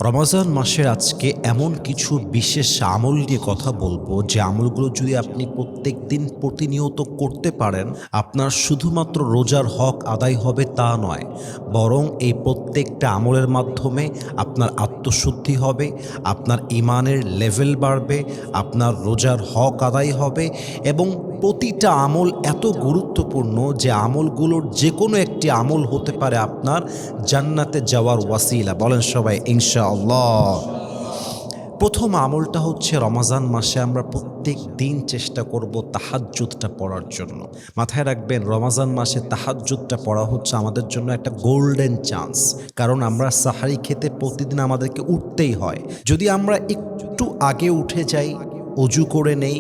রমাজান মাসের আজকে এমন কিছু বিশেষ আমল নিয়ে কথা বলবো, যে আমলগুলো যদি আপনি প্রত্যেক দিন প্রতিনিয়ত করতে পারেন, আপনার শুধুমাত্র রোজার হক আদায় হবে তা নয়, বরং এই প্রত্যেকটা আমলের মাধ্যমে আপনার আত্মশুদ্ধি হবে, আপনার ইমানের লেভেল বাড়বে, আপনার রোজার হক আদায় হবে। এবং প্রতিটা আমল এত গুরুত্বপূর্ণ যে আমলগুলোর যে কোনো একটি আমল হতে পারে আপনার জান্নাতে যাওয়ার ওয়াসিলা। বলেন সবাই ইনশাআল্লাহ। প্রথম আমলটা হচ্ছে, রমাজান মাসে আমরা প্রত্যেক দিন চেষ্টা করব তাহাজ্জুদটা পড়ার জন্য। মাথায় রাখবেন, রমাজান মাসে তাহাজ্জুদটা পড়া হচ্ছে আমাদের জন্য একটা গোল্ডেন চান্স। কারণ আমরা সাহারি খেতে প্রতিদিন আমাদেরকে উঠতেই হয়। যদি আমরা একটু আগে উঠে যাই, অজু করে নেই,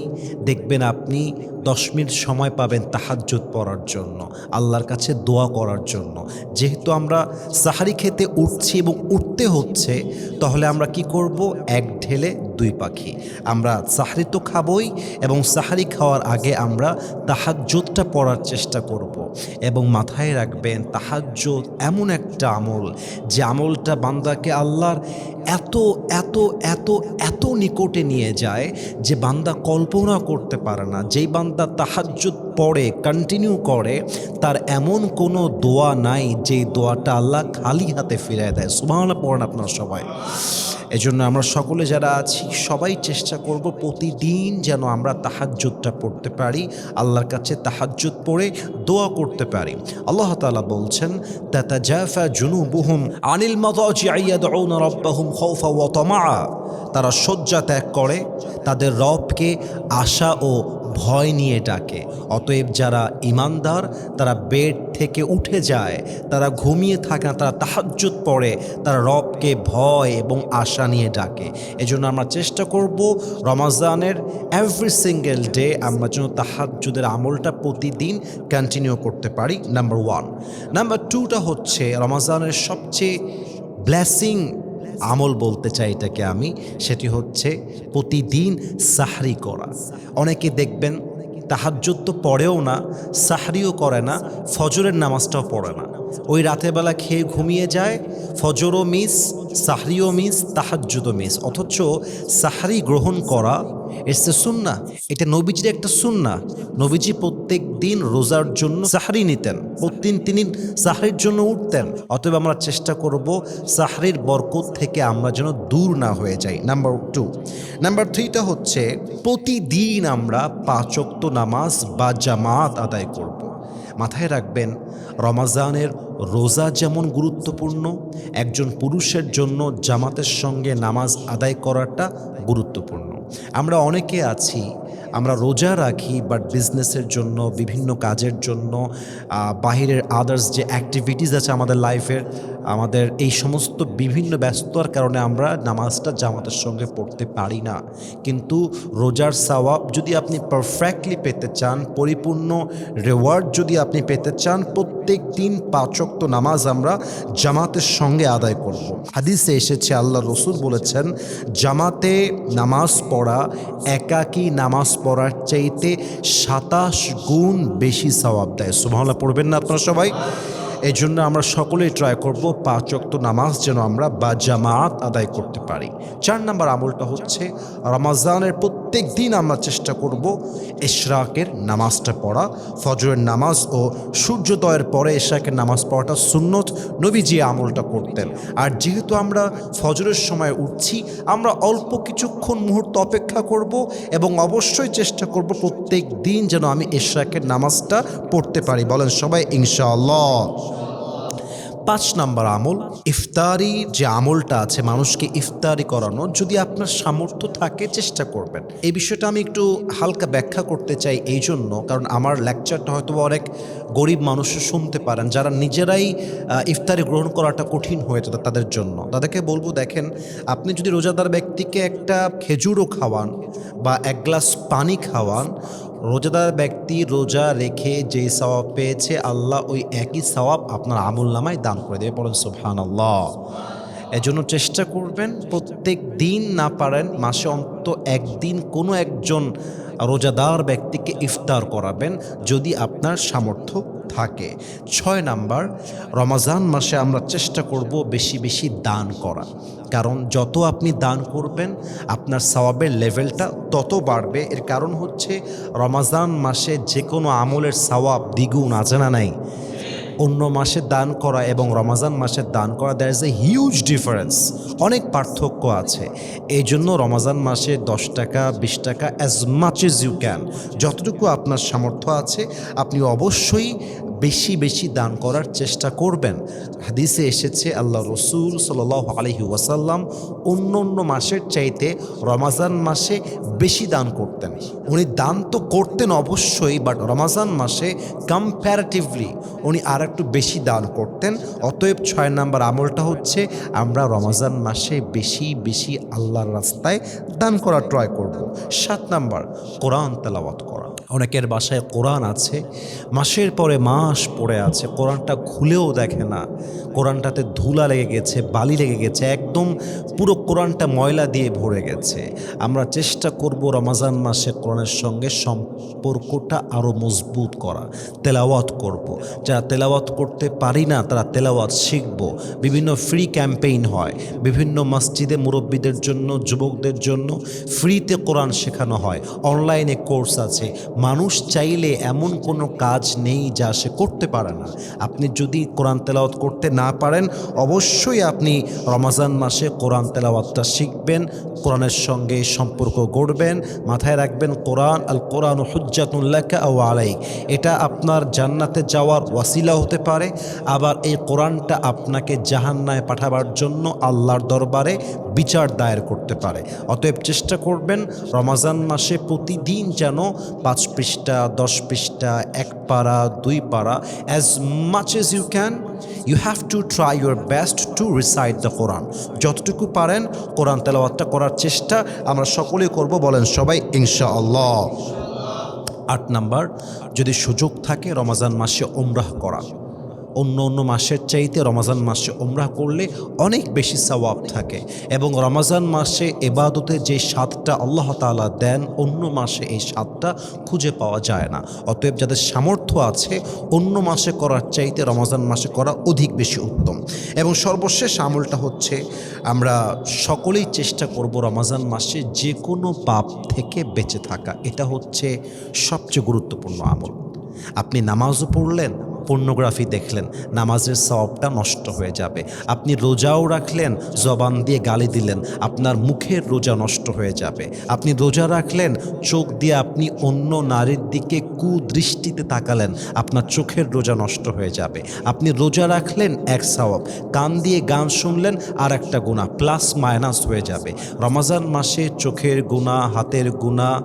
দেখবেন আপনি 10 মিনিট সময় পাবেন তাহাজ্জুদ পড়ার জন্য, আল্লাহর কাছে দোয়া করার জন্য। যেহেতু আমরা সাহারি খেতে উঠছি এবং উঠতে হচ্ছে, তাহলে আমরা কি করব? এক ঢেলে দুই পাখি। আমরা সাহারি তো খাবই, এবং সাহারি খাওয়ার আগে আমরা তাহাজ্জুদটা পড়ার চেষ্টা করব। এবং মাথায় রাখবেন, তাহাজ্জুদ এমন একটা আমল, যে আমলটা বান্দাকে আল্লাহর এত এত এত এত নিকটে নিয়ে যায় যে বান্দা কল্পনা করতে পারে না। যেই বান্দা তাহাজ্জুদ পড়ে, কন্টিনিউ করে, তার এমন কোনো দোয়া নাই যেই দোয়াটা আল্লাহ খালি হাতে ফিরিয়ে দেয়। সুবহানাল্লাহ পড়েন আপনারা সবাই। এজন্য আমরা সকলে যারা আছি সবাই চেষ্টা করব প্রতিদিন যেন আমরা তাহাজ্জুদটা পড়তে পারি, আল্লাহর কাছে তাহাজ্জুদ পড়ে দোয়া করতে পারি। আল্লাহ তাআলা বলছেন, তাতাজাফা জুনুবুহুম আনিল মাদাজি'i ইয়াদউনা রাব্বাহুম খাউফা ওয়া তামাআ। তারা শয্যা ত্যাগ করে, তাদের রবকে আশা ও ভয় নিয়ে ডাকে। অতএব যারা ঈমানদার, তারা বেড থেকে উঠে যায়, তারা ঘুমিয়ে থাকে না, তারা তাহাজ্জুদ পড়ে, তারা রবকে ভয় এবং আশা নিয়ে ডাকে। এজন্য আমরা চেষ্টা করব রমাজানের এভরি সিঙ্গেল ডে আমরা যেন তাহাজ্জুদের আমলটা প্রতিদিন কন্টিনিউ করতে পারি। নাম্বার 1। নাম্বার 2টা হচ্ছে রমাজানের সবচেয়ে ব্লেসিং আমল বলতে চাই এটাকে আমি, সেটি হচ্ছে প্রতিদিন সাহরি করা। অনেকে দেখবেন তাহাজ্জুদ তো পড়েও না, সাহরিও করে না, ফজরের নামাজটাও পড়ে না। ওই রাতের বেলা খেয়ে ঘুমিয়ে যায়, ফজরও মিস, সাহরিও মিস, তাহাজ্জুদও মিস। অথচ সাহরি গ্রহণ করা ইটস এ সুন্নাহ, এটা নবীজির একটা সুন্নাহ। নবীজি প্রত্যেক দিন রোজার জন্য সাহরি নিতেন, প্রতিদিন তিনি সাহরির জন্য উঠতেন। অতএব আমরা চেষ্টা করব সাহরির বরকত থেকে আমরা যেন দূর না হয়ে যাই। নাম্বার 2। নাম্বার 3টা হচ্ছে, প্রতিদিন আমরা 5 ওয়াক্ত নামাজ বা জামাত আদায় করব। মাথায় রাখবেন, রমাজানের রোজা যেমন গুরুত্বপূর্ণ, একজন পুরুষের জন্য জামাতের সঙ্গে নামাজ আদায় করাটা গুরুত্বপূর্ণ। আমরা অনেকে আছি, আমরা রোজা রাখি, বাট বিজনেসের জন্য, বিভিন্ন কাজের জন্য, বাহিরের আদার্স যে অ্যাক্টিভিটিস আছে আমাদের লাইফের, আমাদের এই সমস্ত বিভিন্ন ব্যস্ততার কারণে আমরা নামাজটা জামাতের সঙ্গে পড়তে পারি না। কিন্তু রোজার সওয়াব যদি আপনি পারফেক্টলি পেতে চান, পরিপূর্ণ রিওয়ার্ড যদি আপনি পেতে চান, প্রত্যেক দিন 5 ওয়াক্ত নামাজ আমরা জামাতের সঙ্গে আদায় করব। হাদিসে এসেছে, আল্লাহ রসুল বলেছেন, জামাতে নামাজ পড়া একাকী নামাজ পড়ার চাইতে 27 গুণ বেশি সওয়াব দেয়। সুবহানাল্লাহ পড়বেন না আপনারা সবাই? এই জন্য আমরা সকলেই ট্রাই করব 5 ওয়াক্ত নামাজ যেন আমরা বা জামাত আদায় করতে পারি। 4 নম্বর আমলটা হচ্ছে, রমাজানের প্রত্যেক দিন আমরা চেষ্টা করব ইশরাকের নামাজটা পড়া। ফজরের নামাজ ও সূর্যোদয়ের পরে ইশরাকের নামাজ পড়াটা সুন্নত, নবীজি আমলটা করতেন। আর যেহেতু আমরা ফজরের সময় উঠছি, আমরা অল্প কিছুক্ষণ মুহূর্ত অপেক্ষা করব এবং অবশ্যই চেষ্টা করব প্রত্যেক দিন যেন আমি ইশরাকের নামাজটা পড়তে পারি। বলেন সবাই ইনশাআল্লাহ। 5 নম্বর আমল, ইফতারি যে আমলটা আছে, মানুষকে ইফতারি করানো। যদি আপনার সামর্থ্য থাকে চেষ্টা করবেন। এই বিষয়টা আমি একটু হালকা ব্যাখ্যা করতে চাই এই জন্য, কারণ আমার লেকচারটা হয়তো অনেক গরিব মানুষও শুনতে পারেন, যারা নিজেরাই ইফতারি গ্রহণ করাটা কঠিন হয়ে যেত তাদের জন্য। তাদেরকে বলবো, দেখেন, আপনি যদি রোজাদার ব্যক্তিকে একটা খেজুরও খাওয়ান বা 1 গ্লাস পানি খাওয়ান, রোজাদার ব্যক্তি রোজা রেখে যেই সওয়াব পেয়েছে, আল্লাহ ওই একই সওয়াব আপনার আমলনামায় দান করে দেবে। বলেন সুবহানাল্লাহ। এজন্য চেষ্টা করবেন প্রত্যেক দিন, না পারেন মাসে অন্তত একদিন কোনো একজন রোজাদার ব্যক্তিকে ইফতার করাবেন, যদি আপনার সামর্থ্য থাকে। 6 নাম্বার, রমাজান মাসে আমরা চেষ্টা করব বেশি বেশি দান করা, কারণ যত আপনি দান করবেন আপনার সওয়াবের লেভেলটা তত বাড়বে। এর কারণ হচ্ছে রমাজান মাসে যে কোনো আমলের সওয়াব দ্বিগুণ, আছে না নাই? অন্য মাসে দান করা এবং রমাজান মাসে দান করা, there is a huge difference, অনেক পার্থক্য আছে। এই জন্য রমাজান মাসে 10 টাকা 20 টাকা as much as you can, যতটুকু আপনার সামর্থ্য আছে আপনি অবশ্যই বেশি বেশি দান করার চেষ্টা করবেন। হাদিসে এসেছে আল্লাহ রসুল সাল্লাল্লাহু আলাইহি ওয়াসাল্লাম অন্য অন্য মাসের চাইতে রমাজান মাসে বেশি দান করতেন। উনি দান তো করতেন অবশ্যই, বাট রমাজান মাসে কম্প্যারেটিভলি উনি আর একটু বেশি দান করতেন। অতএব 6 নাম্বার আমলটা হচ্ছে আমরা রমাজান মাসে বেশি বেশি আল্লাহর রাস্তায় দান করার ট্রাই করব। 7 নাম্বার, কোরআন তেলাওয়াত করা। অনেকের বাসায় কোরআন আছে, মাসের পরে মাস পড়ে আছে, কোরআনটা খুলেও দেখে না, কোরআনটাতে ধুলা লেগে গেছে, বালি লেগে গেছে, একদম পুরো কোরআনটা ময়লা দিয়ে ভরে গেছে। আমরা চেষ্টা করব রমাজান মাসে কোরআনের সঙ্গে সম্পর্কটা আরও মজবুত করা, তেলাওয়াত করব। যারা তেলাওয়াত করতে পারি না তারা তেলাওয়াত শিখব। বিভিন্ন ফ্রি ক্যাম্পেইন হয়, বিভিন্ন মসজিদে মুরব্বীদের জন্য, যুবকদের জন্য ফ্রিতে কোরআন শেখানো হয়, অনলাইনে কোর্স আছে। মানুষ চাইলে এমন কোনো কাজ নেই যা সে করতে পারে না। আপনি যদি কোরআন তেলাওয়াত করতে না পারেন, অবশ্যই আপনি রমাজান মাসে কোরআন তেলাওয়াতটা শিখবেন, কোরআনের সঙ্গে সম্পর্ক গড়বেন। মাথায় রাখবেন, কোরআন আল কোরআন হুজ্জাতুন লাকা আও আলাইক, এটা আপনার জান্নাতে যাওয়ার ওয়াসিলা হতে পারে, আবার এই কোরআনটা আপনাকে জাহান্নামে পাঠাবার জন্য আল্লাহর দরবারে বিচার দায়ের করতে পারে। অতএব চেষ্টা করবেন রমাজান মাসে প্রতিদিন যেন 5 পৃষ্ঠা 10 পৃষ্ঠা 1 পারা 2 পারা, as much as you can you have to try your best to recite the Quran. যতটুকু পারেন কোরআন তেলাওয়াতটা করার চেষ্টা আমরা সকলেই করব, বলেন সবাই ইনশাআল্লাহ। 8 নাম্বার, যদি সুযোগ থাকে রমাজান মাসে উমরাহ করা। অন্য অন্য মাসের চাইতে রমাজান মাসে উমরাহ করলে অনেক বেশি সওয়াব থাকে, এবং রমাজান মাসে ইবাদতের যে স্বাদটা আল্লাহ তাআলা দেন অন্য মাসে এই স্বাদটা খুঁজে পাওয়া যায় না। অতএব যাদের সামর্থ্য আছে অন্য মাসে করার চাইতে রমাজান মাসে করা অধিক বেশি উত্তম। এবং সর্বশেষ আমলটা হচ্ছে আমরা সকলেই চেষ্টা করব রমাজান মাসে যে কোনো পাপ থেকে বেঁচে থাকা। এটা হচ্ছে সবচেয়ে গুরুত্বপূর্ণ আমল। আপনি নামাজও পড়লেন, পর্নোগ্রাফি দেখলেন, নামাজের সওয়াবটা নষ্ট হয়ে যাবে। আপনি রোজাও রাখলেন, জবান দিয়ে গালি দিলেন, আপনার মুখের রোজা নষ্ট হয়ে যাবে। আপনি রোজা রাখলেন, চোখ দিয়ে আপনি অন্য নারীর দিকে কুদৃষ্টিতে তাকালেন, আপনার চোখের রোজা নষ্ট হয়ে যাবে। আপনি রোজা রাখলেন এক সওয়াব, কান দিয়ে গান শুনলেন আর একটা গুনাহ, প্লাস মাইনাস হয়ে যাবে। রমাজান মাসে চোখের গুনাহ, হাতের গুনাহ,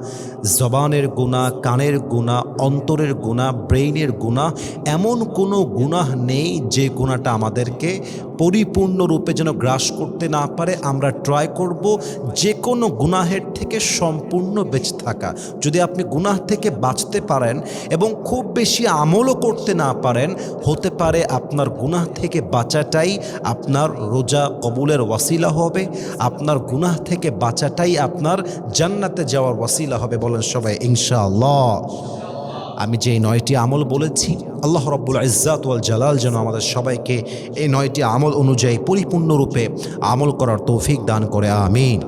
জবানের গুনাহ, কানের গুনাহ, অন্তরের গুনাহ, ব্রেইনের গুনাহ, এমন কোনো গুনাহ নেই যে গুনাহটা আমাদেরকে পরিপূর্ণরূপে যেন গ্রাস করতে না পারে। আমরা ট্রাই করব যে কোনো গুনাহের থেকে সম্পূর্ণ বেঁচে থাকা। যদি আপনি গুনাহ থেকে বাঁচতে পারেন এবং খুব বেশি আমলও করতে না পারেন, হতে পারে আপনার গুনাহ থেকে বাঁচাটাই আপনার রোজা কবুলের ওয়াসিলা হবে, আপনার গুনাহ থেকে বাঁচাটাই আপনার জান্নাতে যাওয়ার ওয়াসিলা হবে। বলেন সবাই ইনশাআল্লাহ। আমি যে 9টি আমল বলেছি, আল্লাহ রাব্বুল ইজ্জাত ওয়াল জালাল যেন আমাদের সবাইকে এই 9টি আমল অনুযায়ী পরিপূর্ণরূপে আমল করার তৌফিক দান করে, আমিন।